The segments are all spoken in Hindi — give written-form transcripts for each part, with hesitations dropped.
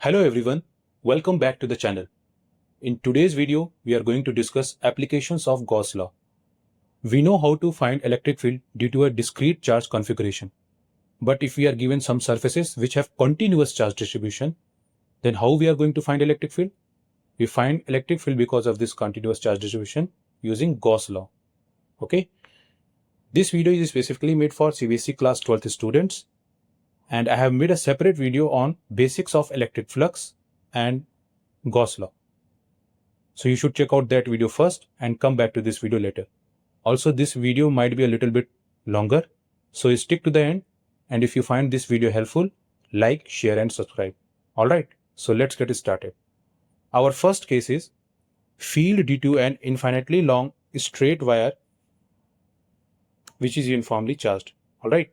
Hello everyone, welcome back to the channel. In today's video, we are going to discuss applications of Gauss law. We know how to find electric field due to a discrete charge configuration. But if we are given some surfaces which have continuous charge distribution, then how we are going to find electric field? We find electric field because of this continuous charge distribution using Gauss law. Okay. This video is specifically made for CBSE class 12th students. And I have made a separate video on basics of electric flux and Gauss law. So you should check out that video first and come back to this video later. Also, this video might be a little bit longer, so stick to the end. And if you find this video helpful, like, share and subscribe. Alright, so let's get started. Our first case is field due to an infinitely long straight wire which is uniformly charged. Alright.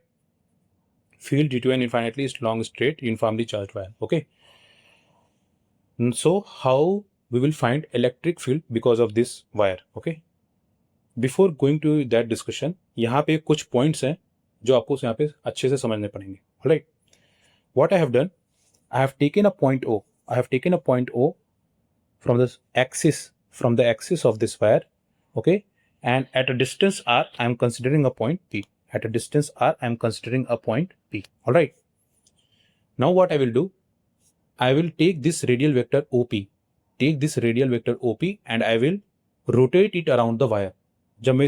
Field due to an infinitely long straight uniformly charged wire. Okay. So how we will find electric field because of this wire. Okay. Before going to that discussion, यहाँ पे कुछ points हैं जो आपको यहाँ पे अच्छे से समझने पड़ेंगे. Alright. What I have done, I have taken a point O. I have taken a point O from the axis of this wire. Okay. And at a distance R, I am considering a point P. At a distance R, I am considering a point P. Alright. Now what I will do, I will take this radial vector OP. Take this radial vector OP and I will rotate it around the wire. जब मैं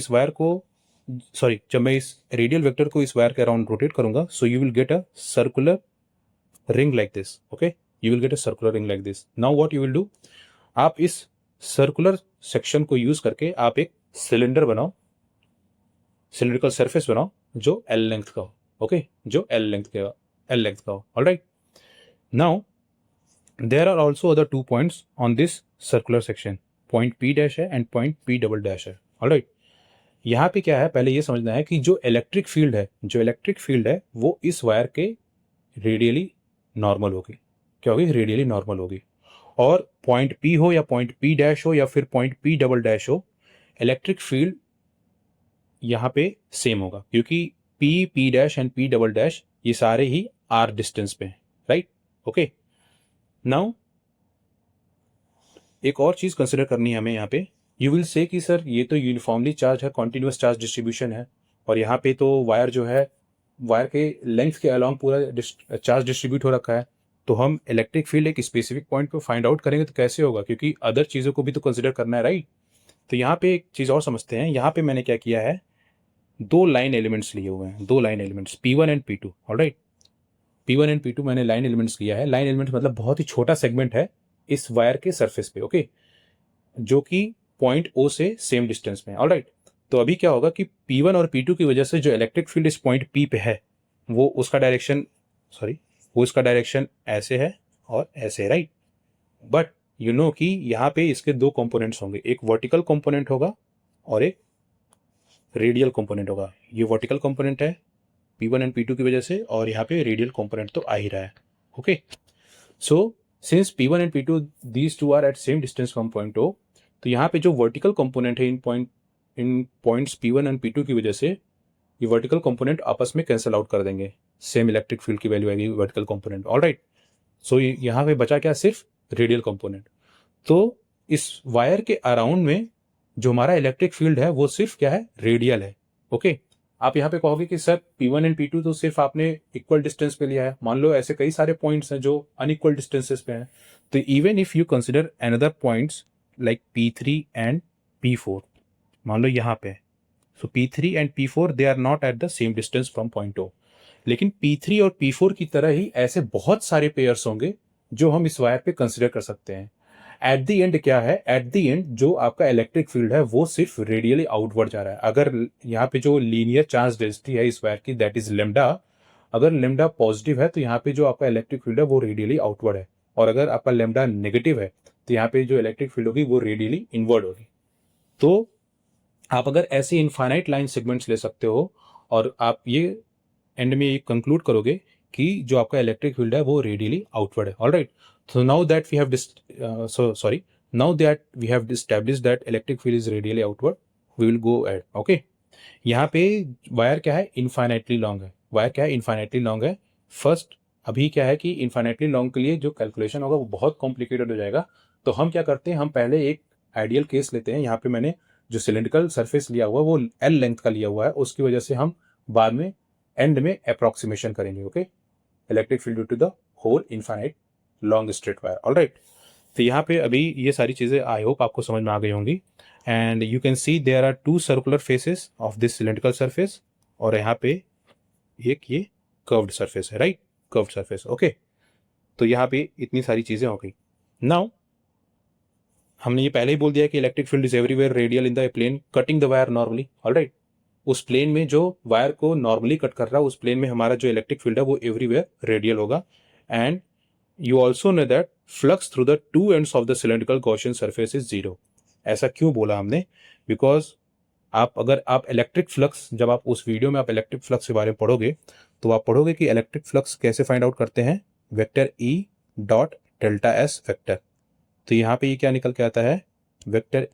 इस radial vector को इस wire के around rotate करूंगा, so you will get a circular ring like this. Okay, you will get a circular ring like this. Now what you will do, आप इस circular section को use करके आप एक cylinder बनाओ, cylindrical surface बनाओ जो L length का हो. Okay, जो L length का हो. All right. Now there are also other 2 points on this circular section. Point P dash है and point P double dash है. Alright. यहाँ पे क्या है, पहले ये समझना है कि जो इलेक्ट्रिक फील्ड है वो इस वायर के रेडियली नॉर्मल होगी. क्या होगी? रेडियली नॉर्मल होगी. और पॉइंट P हो या पॉइंट P डैश हो या फिर पॉइंट P डबल डैश हो, इलेक्ट्रिक फील्ड यहाँ पे सेम होगा क्योंकि P dash and P double dash ये सारे ही R डिस्टेंस पे हैं. राइट. ओके. नाउ एक और चीज कंसिडर करनी है हमें यहाँ पे. यू विल से कि सर ये तो यूनिफॉर्मली चार्ज है, कॉन्टिन्यूस चार्ज डिस्ट्रीब्यूशन है और यहाँ पे तो वायर जो है वायर के लेंथ के अलॉन्ग पूरा चार्ज डिस्ट्रीब्यूट हो रखा है, तो हम इलेक्ट्रिक फील्ड एक स्पेसिफिक पॉइंट पे फाइंड आउट करेंगे तो कैसे होगा, क्योंकि अदर चीज़ों को भी तो कंसिडर करना है. राइट. तो यहाँ पे एक चीज़ और समझते हैं. यहाँ पे मैंने क्या किया है, 2 लाइन एलिमेंट्स लिए हुए हैं, 2 line elements P1 and P2. Alright. P1 and P2 मैंने लाइन एलिमेंट्स लिया है. लाइन एलिमेंट्स मतलब बहुत ही छोटा सेगमेंट है इस वायर के सरफेस पे. ओके. जो कि पॉइंट O से सेम डिस्टेंस में. ऑलराइट. तो अभी क्या होगा कि P1 और P2 की वजह से जो इलेक्ट्रिक फील्ड इस पॉइंट P पे है वो उसका डायरेक्शन ऐसे है और ऐसे. राइट. बट यू नो कि यहाँ पे इसके 2 कंपोनेंट्स होंगे, एक वर्टिकल कंपोनेंट होगा और एक रेडियल कंपोनेंट होगा. ये वर्टिकल कंपोनेंट है P1 एंड P2 की वजह से और यहाँ पे रेडियल कंपोनेंट तो आ ही रहा है. Okay. So since P1 and P2 these two are at same distance from point O, तो यहाँ पे जो वर्टिकल कंपोनेंट है इन पॉइंट्स P1 एंड P2 की वजह से ये वर्टिकल कंपोनेंट आपस में कैंसिल आउट कर देंगे. सेम इलेक्ट्रिक फील्ड की वैल्यू आएगी वर्टिकल कंपोनेंट. ऑलराइट. सो यहाँ पे बचा क्या, सिर्फ रेडियल कंपोनेंट. तो इस वायर के अराउंड में जो हमारा इलेक्ट्रिक फील्ड है वो सिर्फ क्या है, रेडियल है. ओके. आप यहाँ पे कहोगे कि सर P1 एंड P2 तो सिर्फ आपने इक्वल डिस्टेंस पे लिया है. मान लो ऐसे कई सारे पॉइंट्स हैं जो अनइक्वल डिस्टेंसेस पे हैं. तो even if you consider another points like P3 and P4, मान लो यहाँ पे, so P3 and P4 they are not at the same distance from point O. लेकिन P3 और P4 की तरह ही ऐसे बहुत सारे पेयर्स होंगे जो हम इस वायर पे कंसिडर कर सकते हैं. एट द एंड क्या है, एट द एंड जो आपका इलेक्ट्रिक फील्ड है वो सिर्फ रेडियली आउटवर्ड जा रहा है. अगर यहाँ पे जो लीनियर चार्ज डेंसिटी है इस वायर की, दैट इज लेमडा, अगर लेमडा पॉजिटिव है तो यहाँ पे जो आपका इलेक्ट्रिक फील्ड है वो रेडियली आउटवर्ड है, और अगर आपका लेमडा नेगेटिव है तो यहाँ पे जो इलेक्ट्रिक फील्ड होगी वो रेडियली इनवर्ड होगी. तो आप अगर ऐसे इनफाइनाइट लाइन सेगमेंट्स ले सकते हो और आप ये एंड में ये कंक्लूड करोगे कि जो आपका इलेक्ट्रिक फील्ड है वो रेडियली आउटवर्ड है. Alright. So now that we have established that electric field is radially outward, we will go ahead. Okay. यहाँ पे वायर क्या है, इनफाइनाइटली लॉन्ग है. वायर क्या है, इनफाइनाइटली लॉन्ग है. फर्स्ट अभी क्या है कि इन्फाइनाइटली लॉन्ग के लिए जो कैलकुलेशन होगा वो बहुत कॉम्प्लिकेटेड हो जाएगा। तो हम क्या करते हैं, हम पहले एक आइडियल केस लेते हैं। यहाँ पे मैंने जो सिलेंड्रिकल सरफेस लिया हुआ है वो एल लेंथ का लिया हुआ है, उसकी वजह से हम बाद में एंड में अप्रॉक्सीमेशन करेंगे। Okay, electric field due to the whole infinite long straight wire. Alright, तो यहाँ पे अभी ये सारी चीज़ें आई होप आपको समझ में आ गई होंगी। And you can see there are 2 circular faces of this cylindrical surface, और यहाँ पे एक ये कर्व्ड सरफेस है, राइट, कर्व्ड सरफेस। ओके, तो यहाँ पे इतनी सारी चीज़ें हो गई। नाउ हमने ये पहले ही बोल दिया कि electric field is everywhere radial in the plane cutting the wire normally. Alright, उस प्लेन में जो वायर को नॉर्मली कट कर रहा है उस प्लेन में हमारा जो इलेक्ट्रिक फील्ड है वो एवरीवेयर रेडियल होगा। And you also know that flux through the two ends of the cylindrical Gaussian surface is zero. ऐसा क्यों बोला हमने? बिकॉज अगर आप इलेक्ट्रिक फ्लक्स, जब आप उस वीडियो में आप इलेक्ट्रिक फ्लक्स के बारे में पढ़ोगे तो आप पढ़ोगे कि इलेक्ट्रिक फ्लक्स कैसे फाइंड आउट करते हैं, vector E dot delta S vector. तो यहाँ पे ये क्या निकल के आता है, वेक्टर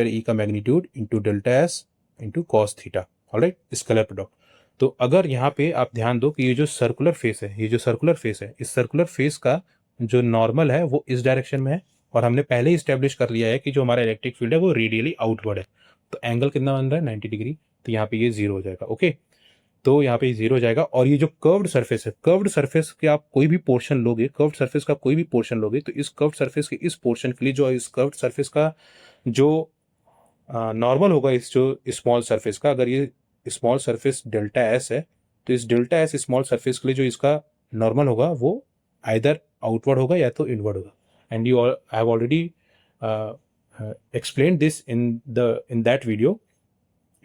ई का magnitude into delta S into cos theta. Alright, scalar product. तो अगर यहाँ पे आप ध्यान दो कि ये जो सर्कुलर फेस है, ये जो सर्कुलर फेस है, इस सर्कुलर फेस का जो नॉर्मल है वो इस डायरेक्शन में है, और हमने पहले ही स्टैब्लिश कर लिया है कि जो हमारा इलेक्ट्रिक फील्ड है वो रेडियली आउटवर्ड है। तो एंगल कितना बन रहा है, 90 डिग्री। तो यहाँ पे ये जीरो हो जाएगा। ओके, तो यहाँ पे जीरो हो जाएगा। और ये जो कर्व्ड सरफेस है, कर्व्ड सरफेस के आप कोई भी पोर्शन लोगे, कर्व्ड सरफेस का कोई भी पोर्शन लोगे, तो इस कर्व्ड सरफेस के इस पोर्शन के लिए जो इस कर्व्ड सरफेस का जो नॉर्मल होगा, इस जो स्मॉल सरफेस का, अगर ये स्मॉल सरफेस डेल्टा एस है तो इस डेल्टा एस स्मॉल सरफेस के लिए जो इसका नॉर्मल होगा वो आइदर आउटवर्ड होगा या तो इनवर्ड होगा। And you I have already explain this in that video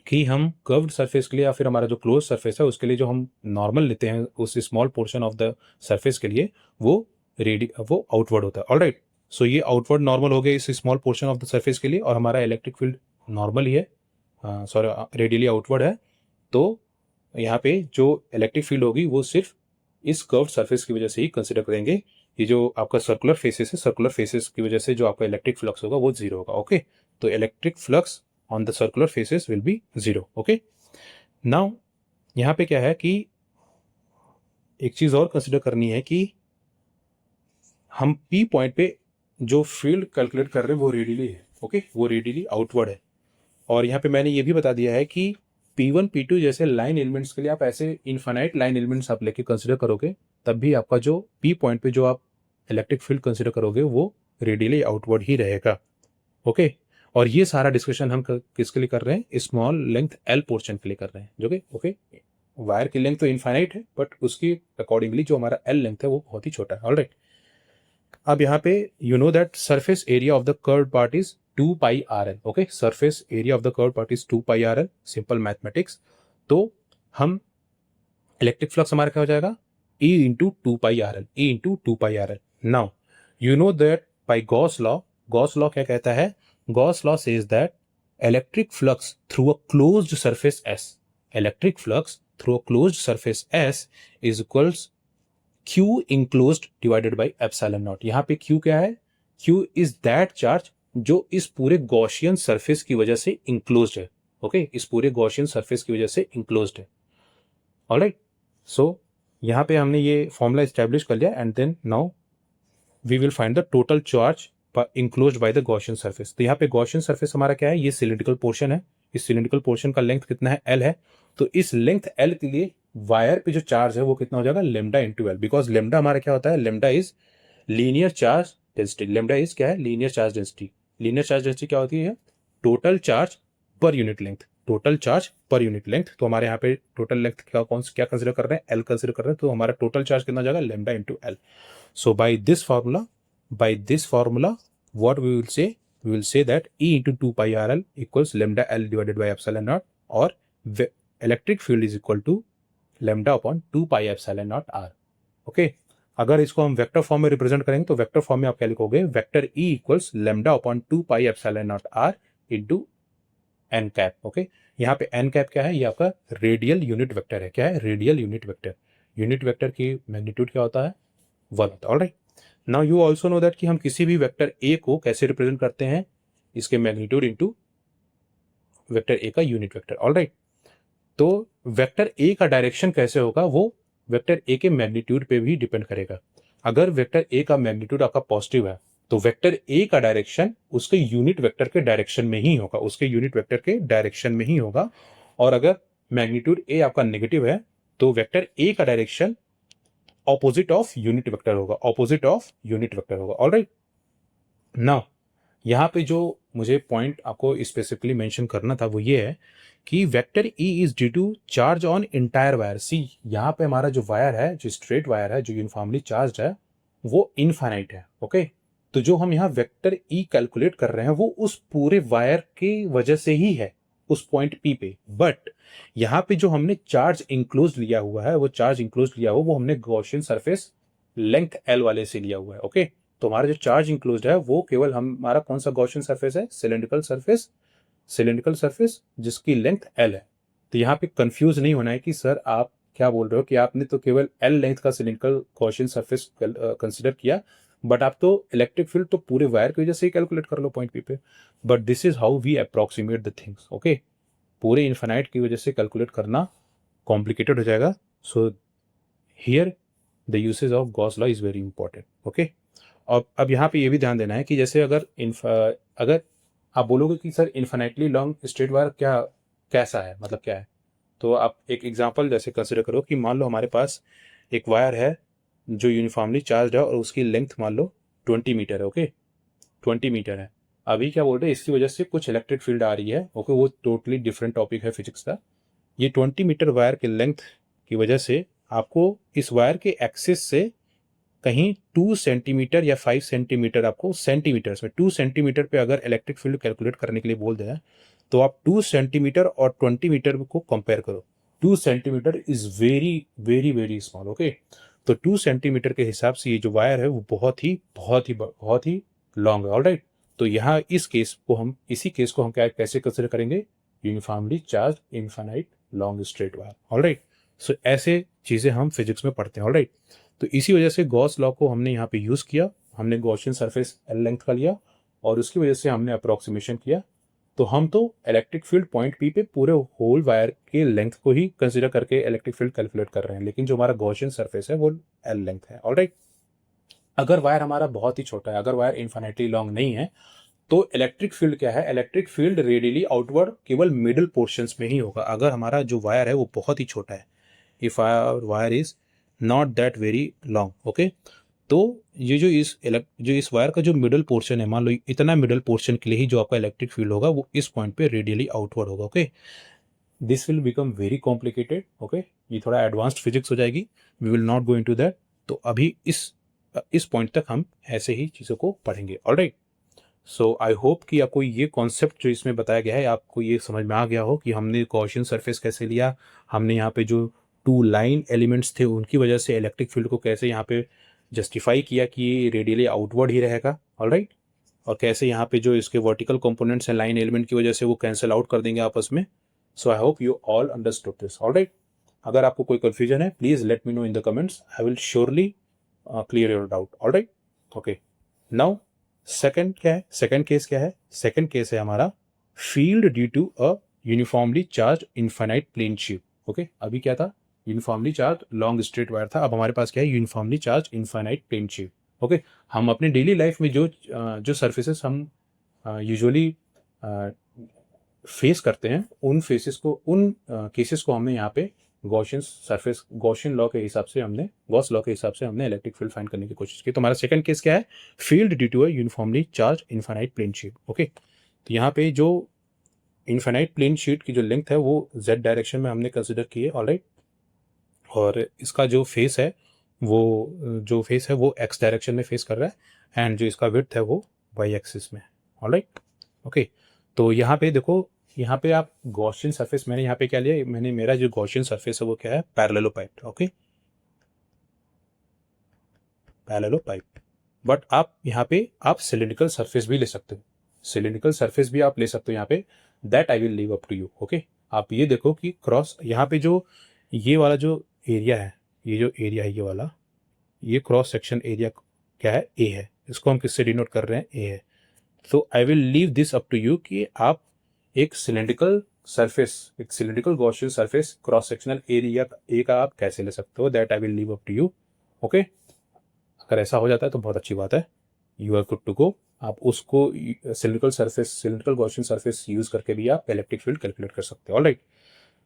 कि हम कर्व्ड सरफेस के लिए या फिर हमारा जो क्लोज सरफेस है उसके लिए जो हम नॉर्मल लेते हैं उस small portion of the surface के लिए वो आउटवर्ड होता है। ऑलराइट, सो ये आउटवर्ड नॉर्मल हो गया इस small portion of the surface के लिए, और हमारा इलेक्ट्रिक फील्ड नॉर्मल ही है, सॉरी रेडियली आउटवर्ड है। तो यहाँ पे जो इलेक्ट्रिक फील्ड होगी वो सिर्फ इस कर्व्ड सरफेस की वजह से ही कंसिडर करेंगे। ये जो आपका सर्कुलर फेसेस है, सर्कुलर फेसेस की वजह से जो आपका इलेक्ट्रिक फ्लक्स होगा वो जीरो होगा। ओके, तो electric flux on the circular faces will be zero. Okay, now यहाँ पे क्या है कि एक चीज और कंसिडर करनी है कि हम P पॉइंट पे जो फील्ड कैलकुलेट कर रहे हैं वो रेडियली है। ओके, वो रेडियली आउटवर्ड है। और यहाँ पे मैंने ये भी बता दिया है कि P1 P2 जैसे लाइन एलिमेंट्स के लिए आप ऐसे इनफाइनाइट लाइन एलिमेंट्स आप लेके कंसिडर करोगे तब भी आपका जो P पॉइंट पे जो आप इलेक्ट्रिक फील्ड कंसिडर करोगे वो रेडियली आउटवर्ड ही रहेगा। ओके, और ये सारा डिस्कशन हम किसके लिए कर रहे हैं, स्मॉल लेंथ एल पोर्शन के लिए कर रहे हैं, जो कि ओके वायर की लेंथ तो इनफाइनाइट है बट उसकी अकॉर्डिंगली जो हमारा एल लेंथ है वो बहुत ही छोटा है। ऑलराइट, अब यहाँ पे you know that surface area of the curved part is 2 pi R L. Okay, surface area of the curved part is 2 pi R L, simple mathematics. तो हम इलेक्ट्रिक फ्लक्स हमारा क्या हो जाएगा, E into 2 pi R L, E into 2 pi R L. Now you know that by Gauss law क्या कहता है, Gauss law says that electric flux through a closed surface S is equals Q enclosed divided by epsilon naught। यहाँ पे Q क्या है, Q is that charge जो इस पूरे गॉसियन सरफेस की वजह से इंक्लोज्ड है। ओके, इस पूरे गॉसियन सरफेस की वजह से इंक्लोज्ड है। ऑलराइट, सो यहाँ पे हमने ये फॉर्मूला एस्टेब्लिश कर लिया and then now we will find the total charge enclosed by the Gaussian surface. तो यहाँ पे गॉसियन सरफेस हमारा क्या है, ये सिलिंड्रिकल पोर्शन है। इस सिलिंड्रिकल पोर्शन का लेंथ कितना है, एल है। तो इस लेंथ एल के लिए वायर पे जो चार्ज है वो कितना हो जाएगा, lambda into L. Because lambda हमारा क्या होता है, lambda is linear charge density. Lambda is क्या है, linear charge density. Linear charge density क्या होती है, total charge per unit length, total charge per unit length. तो हमारे यहाँ पे टोटल लेंथ क्या कंसिडर कर रहे हैं, एल कंसिडर कर रहे हैं। तो हमारा टोटल चार्ज कितना हो जाएगा, lambda into L. So by this formula what we will say that E into 2 pi RL equals lambda L divided by epsilon naught, or electric field is equal to lambda upon 2 pi epsilon naught R। Okay, अगर इसको हम वेक्टर फॉर्म में रिप्रेजेंट करेंगे तो वेक्टर फॉर्म में आप क्या लिखोगे, vector E equals lambda upon 2 pi epsilon naught R into n cap. Okay, यहाँ पे एन कैप क्या है, ये आपका रेडियल यूनिट वेक्टर है। क्या है, radial unit vector. Unit vector की मैग्नीट्यूड क्या होता है, 1 होता है। Alright, now you also know that कि हम किसी भी वेक्टर ए को कैसे रिप्रेजेंट करते हैं, इसके मैग्नीट्यूड इंटू वेक्टर ए का यूनिट वेक्टर। ऑलराइट, तो वेक्टर ए का डायरेक्शन कैसे होगा, वो वेक्टर ए के मैग्नीट्यूड पे भी डिपेंड करेगा। अगर वेक्टर ए का मैग्नीट्यूड आपका पॉजिटिव है तो वेक्टर ए का डायरेक्शन उसके यूनिट वेक्टर के डायरेक्शन में ही होगा, उसके यूनिट वेक्टर के डायरेक्शन में ही होगा। और अगर मैग्नीट्यूड ए आपका नेगेटिव है तो वेक्टर ए का direction opposite of unit vector होगा, ऑपोजिट ऑफ यूनिट वेक्टर होगा। ऑलराइट, नाउ यहाँ पे जो मुझे पॉइंट आपको स्पेसिफिकली मेंशन करना था वो ये है कि vector E is due to charge on entire wire. See यहाँ पे हमारा जो वायर है, जो स्ट्रेट वायर है, जो यूनिफॉर्मली चार्ज है, वो इनफाइनाइट है। ओके, तो जो हम यहाँ वेक्टर ई कैलकुलेट कर रहे हैं वो उस पूरे वायर की वजह से ही है, उस पॉइंट पी पे। बट यहाँ पे जो हमने चार्ज इंक्लोज लिया हुआ है, वो चार्ज इंक्लोज लिया हुआ वो हमने गॉसियन सरफेस लेंथ एल वाले से लिया हुआ है। ओके, तो हमारा जो चार्ज इंक्लोज है वो केवल हमारा कौन सा गॉसियन सरफेस है, सिलेंड्रिकल सरफेस, सिलेंड्रिकल सरफेस जिसकी लेंथ एल है। तो यहाँ पे कंफ्यूज नहीं होना है कि सर आप क्या बोल रहे हो कि आपने तो केवल एल लेंथ का सिलेंड्रिकल गॉसियन सरफेस कंसिडर किया, बट आप तो इलेक्ट्रिक फील्ड तो पूरे वायर की वजह से ही कैलकुलेट कर लो पॉइंट पी पे। But this is how we approximate the things. Okay, पूरे इन्फिनाइट की वजह से कैलकुलेट करना कॉम्प्लिकेटेड हो जाएगा। So here the usage of Gauss law is very important. Okay, और अब यहाँ पे ये भी ध्यान देना है कि जैसे अगर आप बोलोगे कि sir infinitely long straight wire क्या कैसा है, मतलब क्या है, तो आप एक एग्जांपल जैसे कंसिडर करो कि मान लो हमारे पास एक वायर है जो यूनिफॉर्मली चार्ज है और उसकी लेंथ मान लो 20 मीटर है। ओके, 20 मीटर है। अभी क्या बोल रहे हैं, इसकी वजह से कुछ इलेक्ट्रिक फील्ड आ रही है। ओके, वो टोटली डिफरेंट टॉपिक है फिजिक्स का। ये 20 मीटर वायर के लेंथ की वजह से आपको इस वायर के एक्सिस से कहीं 2 सेंटीमीटर या 5 सेंटीमीटर, आपको सेंटीमीटर्स में 2 सेंटीमीटर पे अगर इलेक्ट्रिक फील्ड कैलकुलेट करने के लिए बोल दें तो आप 2 सेंटीमीटर और 20 मीटर को कंपेयर करो। 2 centimetre is very very very small. Okay, तो 2 सेंटीमीटर के हिसाब से ये जो वायर है वो बहुत ही लॉन्ग है। ऑलराइट, तो यहाँ इसी केस को हम क्या कैसे कंसिडर करेंगे, uniformly charge infinite long straight wire. Alright, so ऐसे चीजें हम फिजिक्स में पढ़ते हैं। ऑलराइट, तो इसी वजह से गॉस लॉ को हमने यहाँ पे यूज किया, हमने गॉसियन सरफेस एल लेंथ का लिया और उसकी वजह से हमने अप्रोक्सीमेशन किया। तो हम तो इलेक्ट्रिक फील्ड पॉइंट पी पे पूरे होल वायर के लेंथ को ही कंसीडर करके इलेक्ट्रिक फील्ड कैलकुलेट कर रहे हैं, लेकिन जो हमारा गॉसियन सरफेस है वो एल लेंथ है। ऑलराइट, अगर वायर हमारा बहुत ही छोटा है, अगर वायर इन्फिनिटली लॉन्ग नहीं है, तो इलेक्ट्रिक फील्ड क्या है, इलेक्ट्रिक फील्ड रेडियली आउटवर्ड केवल मिडिल पोर्शंस में ही होगा। अगर हमारा जो वायर है वो बहुत ही छोटा है, if our wire is not that very long. Okay, तो ये जो इस वायर का जो मिडल पोर्शन है, मान लो इतना मिडल पोर्शन के लिए ही जो आपका इलेक्ट्रिक फील्ड होगा वो इस पॉइंट पे रेडियली आउटवर्ड होगा। Okay, this will become very complicated. Okay, ये थोड़ा एडवांस्ड फिजिक्स हो जाएगी, we will not go into that. तो अभी इस पॉइंट तक हम ऐसे ही चीज़ों को पढ़ेंगे। ऑलराइट, सो आई होप कि आपको ये कॉन्सेप्ट जो इसमें बताया गया है आपको ये समझ में आ गया हो कि हमने गॉसियन सरफेस कैसे लिया, हमने यहाँ पे जो 2 लाइन एलिमेंट्स थे उनकी वजह से इलेक्ट्रिक फील्ड को कैसे यहाँ पे जस्टिफाई किया कि ये रेडियली आउटवर्ड ही रहेगा। ऑलराइट, और कैसे यहाँ पे जो इसके वर्टिकल कंपोनेंट्स हैं लाइन एलिमेंट की वजह से वो कैंसिल आउट कर देंगे आपस में। So I hope you all understood this. Alright, अगर आपको कोई कन्फ्यूजन है please let me know in the comments, I will surely clear your doubt. Alright, okay, now second क्या है, सेकंड केस क्या है, सेकंड केस है हमारा field due to a uniformly charge infinite plane sheet. Okay, अभी क्या था, uniformly charge long straight wire था, अब हमारे पास क्या है, uniformly charge infinite plane sheet. Okay, हम अपने डेली लाइफ में जो सर्फेसेस हम यूजुअली फेस करते हैं उन केसेस को हमने यहाँ पे गॉस लॉ के हिसाब से हमने इलेक्ट्रिक फील्ड फाइंड करने की कोशिश की। तो हमारा सेकंड केस क्या है, field due to a uniformly charge infinite plane sheet. Okay, तो यहाँ पे जो इनफाइनाइट प्लेन शीट की जो लेंथ है वो जेड डायरेक्शन में हमने कंसिडर की है। ऑलराइट, और इसका जो फेस है वो एक्स डायरेक्शन में फेस कर रहा है एंड जो इसका विड्थ है वो वाई एक्सिस में। ऑलराइट, ओके, तो यहाँ पे देखो, यहाँ पे आप गॉसियन सरफेस, मैंने यहाँ पे क्या लिया, मेरा जो गॉसियन सरफेस है वो क्या है, पैरेललोपाइप। ओके, पैरेललोपाइप। बट आप यहाँ पे आप सिलिंड्रिकल सरफेस भी ले सकते हो, सिलिंड्रिकल सरफेस भी आप ले सकते हो यहाँ पे, that I will leave up to you. Okay, आप ये देखो कि क्रॉस यहाँ पे जो ये वाला जो एरिया है, ये जो एरिया है ये वाला, ये क्रॉस सेक्शन एरिया क्या है, ए है, इसको हम किससे डिनोट कर रहे हैं, ए है। तो I will leave this up to you कि आप एक सिलेंड्रिकल सरफेस, एक cylindrical Gaussian surface cross sectional area A का आप कैसे ले सकते हो, that I will leave up to you. Okay, अगर ऐसा हो जाता है तो बहुत अच्छी बात है, you are good to go. आप उसको cylindrical surface, cylindrical Gaussian surface use करके भी आप इलेक्ट्रिक फील्ड कैलकुलेट कर सकते हो। ऑलराइट,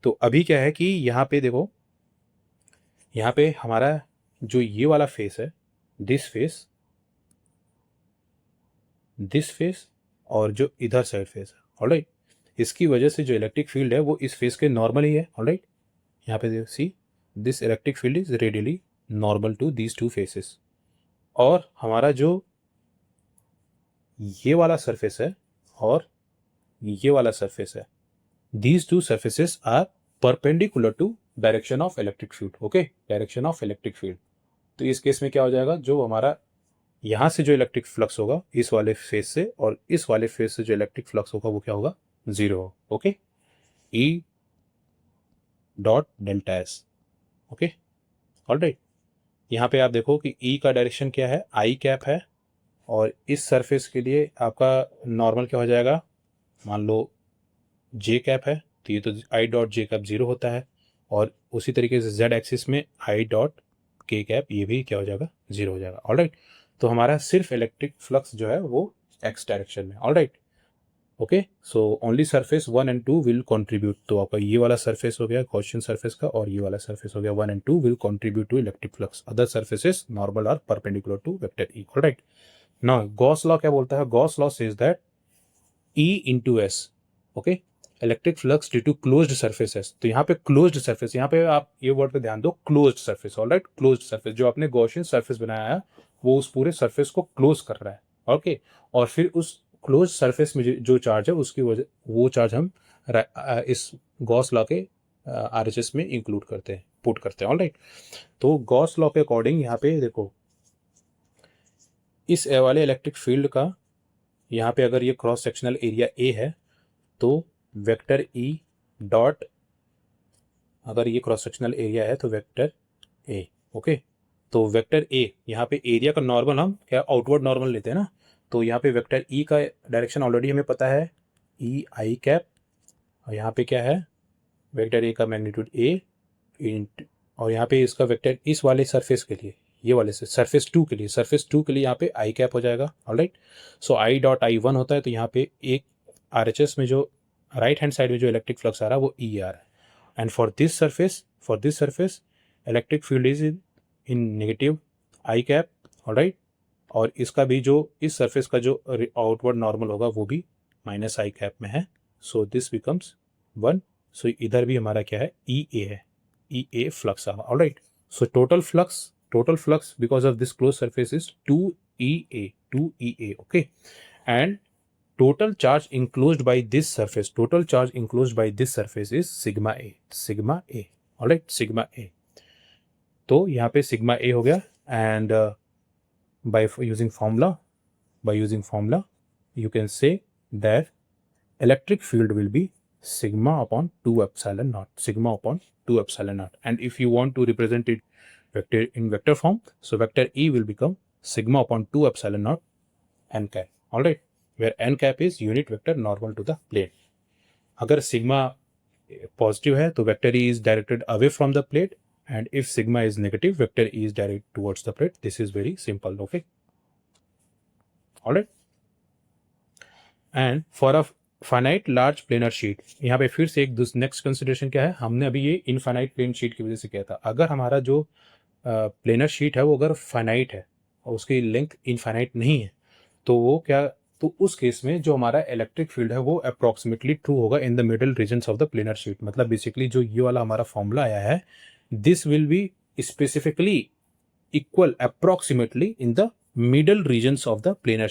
तो अभी क्या है कि यहाँ पे देखो, यहाँ पे हमारा जो ये वाला फेस है, दिस फेस और जो इधर साइड फेस है, ऑलराइट, इसकी वजह से जो इलेक्ट्रिक फील्ड है वो इस फेस के नॉर्मल ही है। ऑलराइट, यहाँ पे see this electric field is radially normal to these two faces. और हमारा जो ये वाला सरफेस है और ये वाला सरफेस है, these two surfaces are perpendicular to direction of electric field. Okay, direction of electric field. तो इस केस में क्या हो जाएगा, जो हमारा यहाँ से जो इलेक्ट्रिक फ्लक्स होगा इस वाले फेस से और इस वाले फेस से जो इलेक्ट्रिक फ्लक्स होगा वो क्या होगा, जीरो होगा। Okay, E dot delta S. Okay, alright, यहाँ पे आप देखो कि ई का डायरेक्शन क्या है, आई कैप है, और इस सरफेस के लिए आपका नॉर्मल क्या हो जाएगा, मान लो जे कैप है, तो ये तो I dot J cap zero होता है, और उसी तरीके से जेड एक्सिस में आई डॉट के कैप ये भी क्या हो जाएगा, जीरो हो जाएगा। ऑलराइट, तो हमारा सिर्फ इलेक्ट्रिक फ्लक्स जो है वो एक्स डायरेक्शन में। Alright, okay, so only surface 1 and 2 will contribute. तो आपका ये वाला सरफेस हो गया गॉसियन सरफेस का, और ये वाला सरफेस हो गया 1 and 2 will contribute to electric flux. Other surfaces normal are perpendicular to vector E. Alright, now Gauss law क्या बोलता है, Gauss law says that E into S, okay, electric flux due to closed surfaces. तो यहाँ पे क्लोज्ड सर्फेस, यहाँ पे आप ये वर्ड पे ध्यान दो, closed surface. Alright, closed surface, जो आपने गॉसियन सर्फेस बनाया है वो उस पूरे सर्फेस को क्लोज कर रहा है। ओके, और फिर उस क्लोज सरफेस में जो चार्ज है उसकी वजह, वो चार्ज हम इस गॉस लॉ के आरएचएस में इंक्लूड करते हैं, पुट करते हैं। ऑलराइट, तो गॉस लॉ के अकॉर्डिंग यहाँ पे देखो, इस ए वाले इलेक्ट्रिक फील्ड का यहाँ पे अगर ये क्रॉस सेक्शनल एरिया ए है तो वेक्टर ई डॉट, अगर ये क्रॉस सेक्शनल एरिया है तो वेक्टर ए। ओके, तो वेक्टर ए, यहाँ पे एरिया का नॉर्मल हम क्या आउटवर्ड नॉर्मल लेते हैं ना, तो यहाँ पे वेक्टर ई का डायरेक्शन ऑलरेडी हमें पता है, ई आई कैप, और यहाँ पे क्या है, वेक्टर ए का मैग्नीट्यूड ए और यहाँ पे इसका वेक्टर इस वाले सरफेस के लिए, ये वाले से सरफेस 2 के लिए, सरफेस 2 के लिए यहाँ पे आई कैप हो जाएगा। Alright, so I dot I 1 होता है, तो यहाँ पे एक आरएचएस में जो राइट हैंड साइड में जो इलेक्ट्रिक फ्लक्स आ रहा है वो ई आ रहा है, and for this surface electric field is in negative I cap. Alright, और इसका भी जो इस सरफेस का जो आउटवर्ड नॉर्मल होगा वो भी माइनस आई कैप में है, सो दिस बिकम्स 1। सो इधर भी हमारा क्या है, ई ए है, ई ए फ्लक्स आ रहा। Alright, so total flux because of this close surface is 2 EA। Okay, and total charge enclosed by this surface is sigma A। Alright, sigma A, तो यहाँ पे सिग्मा ए हो गया, and by using formula you can say that electric field will be sigma upon 2 epsilon naught, and if you want to represent it in vector form, so vector E will become sigma upon 2 epsilon naught n cap। Alright, where n cap is unit vector normal to the plane। अगर सिग्मा पॉजिटिव है तो vector E is directed away from the plate, and if sigma is negative vector E is direct towards the plate. This is very simple. Okay, alright, and for a finite large planar sheet, यहाँ पे फिर से एक नेक्स्ट कंसिडरेशन क्या है, हमने अभी ये इनफाइनाइट प्लेन शीट की वजह से किया था। अगर हमारा जो प्लेनर शीट है वो अगर फाइनाइट है और उसकी लेंथ इनफाइनाइट नहीं है, तो वो क्या, तो उस केस में जो हमारा इलेक्ट्रिक फील्ड है वो अप्रॉक्सीमेटली ट्रू होगा in the middle regions of the planar sheet. मतलब बेसिकली जो ये वाला हमारा फॉर्मूला आया है, this will be specifically equal approximately in the middle regions of the planar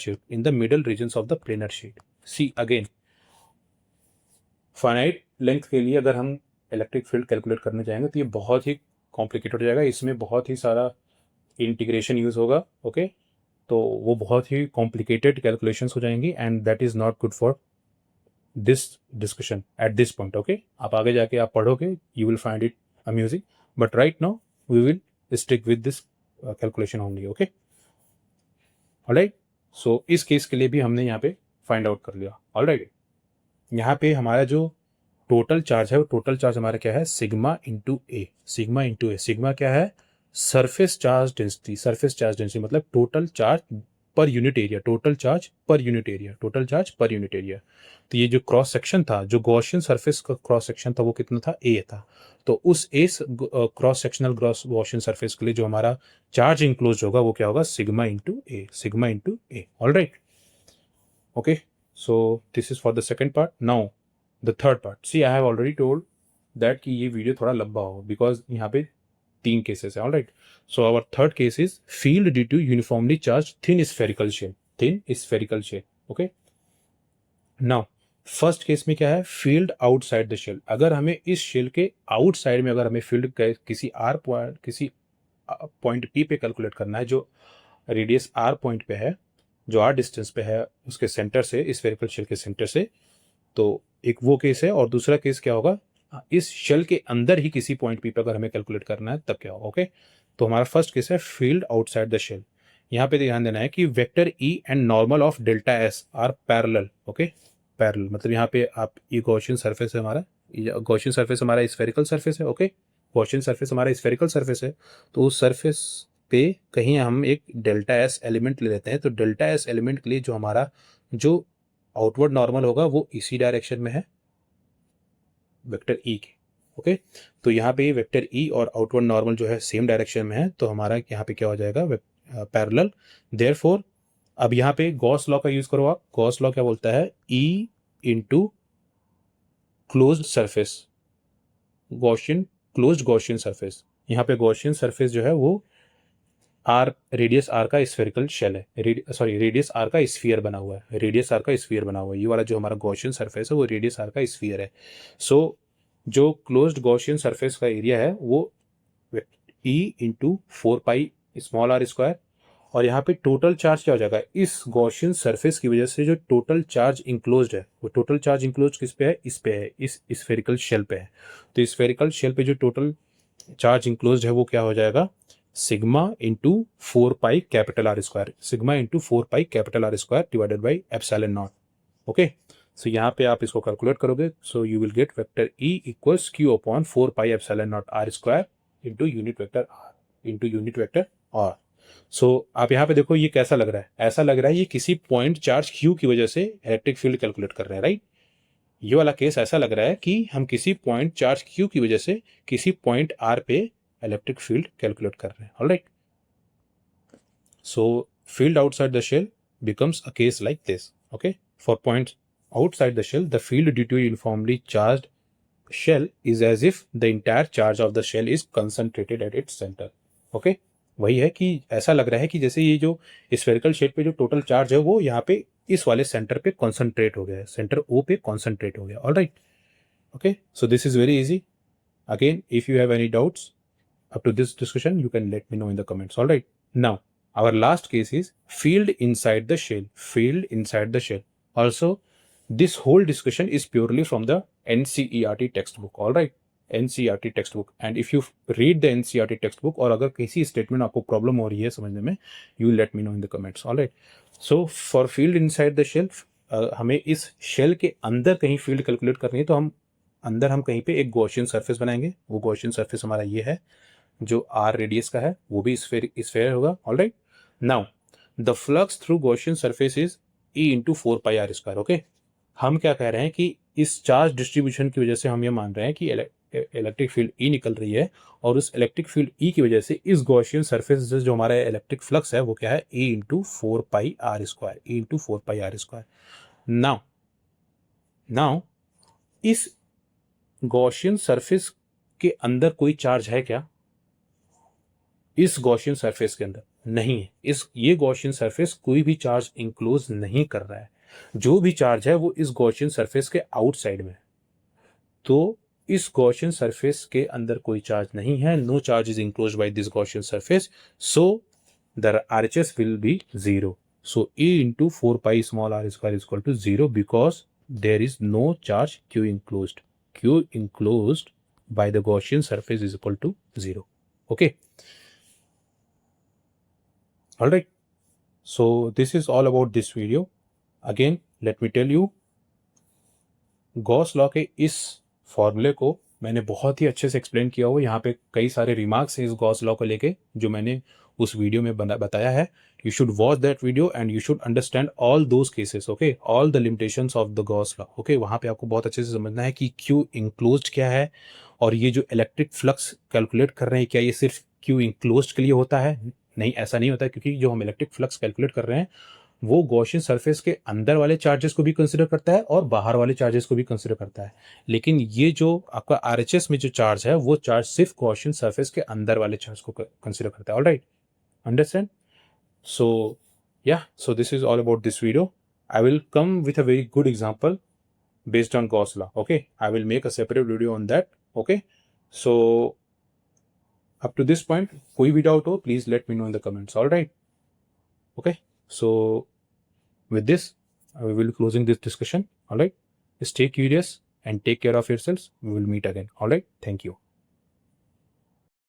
sheet. See again, finite length के लिए अगर हम इलेक्ट्रिक फील्ड कैलकुलेट करने जाएंगे तो ये बहुत ही कॉम्प्लिकेटेड हो जाएगा, इसमें बहुत ही सारा इंटीग्रेशन यूज होगा। ओके, तो वो बहुत ही कॉम्प्लिकेटेड कैलकुलेशंस हो जाएंगी, and that is not good for this discussion at this point. Okay, आप आगे जाके आप पढ़ोगे, you will find it amusing, but right now we will stick with this calculation only. Okay, alright, so इस केस के लिए भी हमने यहाँ पे फाइंड आउट कर लिया। ऑलराइट, यहाँ पे हमारा जो टोटल चार्ज है वो टोटल चार्ज हमारा क्या है sigma into A, sigma into A. Sigma क्या है surface charge density, surface charge density मतलब total charge per unit area, total charge per unit area, total charge per unit area. तो ये जो क्रॉस सेक्शन था, जो गॉसियन सरफेस का क्रॉस सेक्शन था वो कितना था ए था। तो उस A cross sectional gross Gaussian surface के लिए जो हमारा चार्ज इंक्लोज होगा वो क्या होगा sigma into A, sigma into A. Alright, okay, so this is for the second part. Now the third part, see I have already told that कि ये वीडियो थोड़ा लंबा हो बिकॉज यहाँ पे 3 केसेस है। Alright, so our third case is field due to uniformly charge thin spherical shell, thin spherical shell. Okay, now first case में क्या है फील्ड आउटसाइड द शेल। अगर हमें इस शेल के आउटसाइड में अगर हमें फील्ड किसी आर पॉइंट, किसी पॉइंट पी पे कैलकुलेट करना है जो रेडियस आर पॉइंट पे है, जो आर डिस्टेंस पे है उसके सेंटर से, स्फेरिकल शेल के सेंटर से, तो एक वो केस है। और दूसरा केस क्या होगा इस शेल के अंदर ही किसी पॉइंट पी पे अगर हमें कैलकुलेट करना है तब क्या होगा। ओके, तो हमारा फर्स्ट केस है फील्ड आउटसाइड द शेल। यहाँ पे ध्यान देना है कि vector E and normal of delta S R parallel. Okay, parallel मतलब यहाँ पे आप ये गॉसियन सरफेस है हमारा, गॉसियन सरफेस हमारा स्फेरिकल सरफेस है। ओके, गॉसियन सरफेस हमारा स्फेरिकल सरफेस है, तो उस सरफेस पे कहीं हम एक डेल्टा एस एलिमेंट ले लेते हैं। तो डेल्टा एस एलिमेंट के लिए जो हमारा जो आउटवर्ड नॉर्मल होगा वो इसी डायरेक्शन में है वेक्टर ई के। ओके, तो यहाँ पे वेक्टर ई और आउटवर्ड नॉर्मल जो है सेम डायरेक्शन में है, तो हमारा यहाँ पे क्या हो जाएगा पैरेलल। देयरफॉर अब यहाँ पे गॉस लॉ का यूज करो आप। गॉस लॉ क्या बोलता है E into closed surface, Gaussian closed Gaussian surface. यहाँ पे गॉसियन सरफेस जो है वो आर, रेडियस आर का स्फेरिकल शेल है, सॉरी रेडियस आर का स्फीयर बना हुआ है, रेडियस आर का स्फीयर बना हुआ है। ये वाला जो हमारा गॉसियन सरफेस है वो रेडियस आर का स्फीयर है। सो जो क्लोज्ड गॉसियन सरफेस का एरिया है वो E into 4 pi small r square. और यहाँ पे टोटल चार्ज क्या हो जाएगा इस गॉसियन सरफेस की वजह से जो टोटल चार्ज इंक्लोज्ड है, वो टोटल चार्ज इंक्लोज किस पे है, इस पे है, इस स्फेरिकल शेल पे है। तो स्फेरिकल शेल पे जो टोटल चार्ज इंक्लोज्ड है वो क्या हो जाएगा sigma into 4 pi capital R square, sigma into 4 pi capital R square divided by epsilon naught. Okay, so यहाँ पे आप इसको कैलकुलेट करोगे, so you will get vector E equals Q upon 4 pi epsilon naught R square into unit vector R, into unit vector R. So आप यहाँ पे देखो ये कैसा लग रहा है, ऐसा लग रहा है ये किसी पॉइंट चार्ज क्यू की वजह से इलेक्ट्रिक फील्ड कैलकुलेट कर रहे हैं, राइट। ये वाला केस ऐसा लग रहा है कि हम किसी पॉइंट चार्ज क्यू की वजह से किसी पॉइंट आर पे इलेक्ट्रिक फील्ड कैलकुलेट कर रहे हैं। Alright, so field outside the shell becomes a case like this. Okay, for points outside the shell the field due to uniformly charged shell is as if the entire charge of the shell is concentrated at its center. Okay, वही है कि ऐसा लग रहा है कि जैसे ये जो स्फेरिकल शेल पे जो टोटल चार्ज है वो यहाँ पे इस वाले सेंटर पे कॉन्सेंट्रेट हो गया है, सेंटर ओ पे कॉन्सेंट्रेट हो गया। Alright, okay, so this is very easy. Again if you have any doubts up to this discussion you can let me know in the comments. All right, now our last case is field inside the shell, field inside the shell. Also this whole discussion is purely from the NCERT textbook. All right, NCERT textbook, and if you read the NCERT textbook और अगर किसी स्टेटमेंट आपको प्रॉब्लम हो रही है समझने में, you let me know in the comments. All right, so for field inside the shell हमें इस शेल के अंदर कहीं फील्ड कैलकुलेट करनी है, तो हम अंदर हम कहीं पे एक गॉसियन सरफेस बनाएंगे। वो गॉसियन सरफेस हमारा ये है जो आर रेडियस का है, वो भी स्फेयर होगा। Alright, now the flux through Gaussian surface is E into 4 pi r square. Okay, हम क्या कह रहे हैं कि इस चार्ज डिस्ट्रीब्यूशन की वजह से हम ये मान रहे हैं कि इलेक्ट्रिक फील्ड ई निकल रही है, और उस इलेक्ट्रिक फील्ड ई की वजह से इस गॉसियन सरफेस से जो हमारा इलेक्ट्रिक फ्लक्स है वो क्या है E into 4 pi r square, E into 4 pi r square. Now इस गॉसियन सरफेस के अंदर कोई चार्ज है क्या, इस गॉसियन सरफेस के अंदर नहीं है। ये गॉसियन सरफेस कोई भी चार्ज इंक्लोज नहीं कर रहा है, जो भी चार्ज है वो इस गॉसियन सरफेस के आउटसाइड में है। तो इस गॉसियन सरफेस के अंदर कोई चार्ज नहीं है, no charge is enclose by this Gaussian surface, so the RHS will be 0. So E into 4 pi small r square is equal to 0 because there is no charge Q enclosed. Q enclosed by the Gaussian surface is equal to 0. Okay. All right, so this is all about this video. Again let me tell you, Gauss law के इस फॉर्मूले को मैंने बहुत ही अच्छे से एक्सप्लेन किया हुआ, यहाँ पे कई सारे रिमार्क्स हैं इस गॉस लॉ को लेके जो मैंने उस वीडियो में बताया है. You should watch that video and you should understand all those cases, okay, all the limitations of the Gauss law. Okay, वहाँ पे आपको बहुत अच्छे से समझना है कि क्यू इंक्लोज्ड क्या है, और ये जो इलेक्ट्रिक फ्लक्स कैलकुलेट कर रहे हैं क्या ये सिर्फ क्यू इंक्लोज्ड के लिए होता है. नहीं, ऐसा नहीं होता है, क्योंकि जो हम इलेक्ट्रिक फ्लक्स कैलकुलेट कर रहे हैं वो गॉसियन सरफेस के अंदर वाले चार्जेस को भी कंसिडर करता है और बाहर वाले चार्जेस को भी कंसिडर करता है. लेकिन ये जो आपका आरएचएस में जो चार्ज है वो चार्ज सिर्फ गॉसियन सरफेस के अंदर वाले चार्ज को कंसिडर करता है. Alright, understand? So yeah, so this is all about this video. I will come with a very good example based on Gauss law. Okay, I will make a separate video on that. Okay, so up to this point, koi bhi doubt ho, please let me know in the comments. All right. Okay, so with this, we will be closing this discussion. All right, stay curious and take care of yourselves. We will meet again. All right, thank you.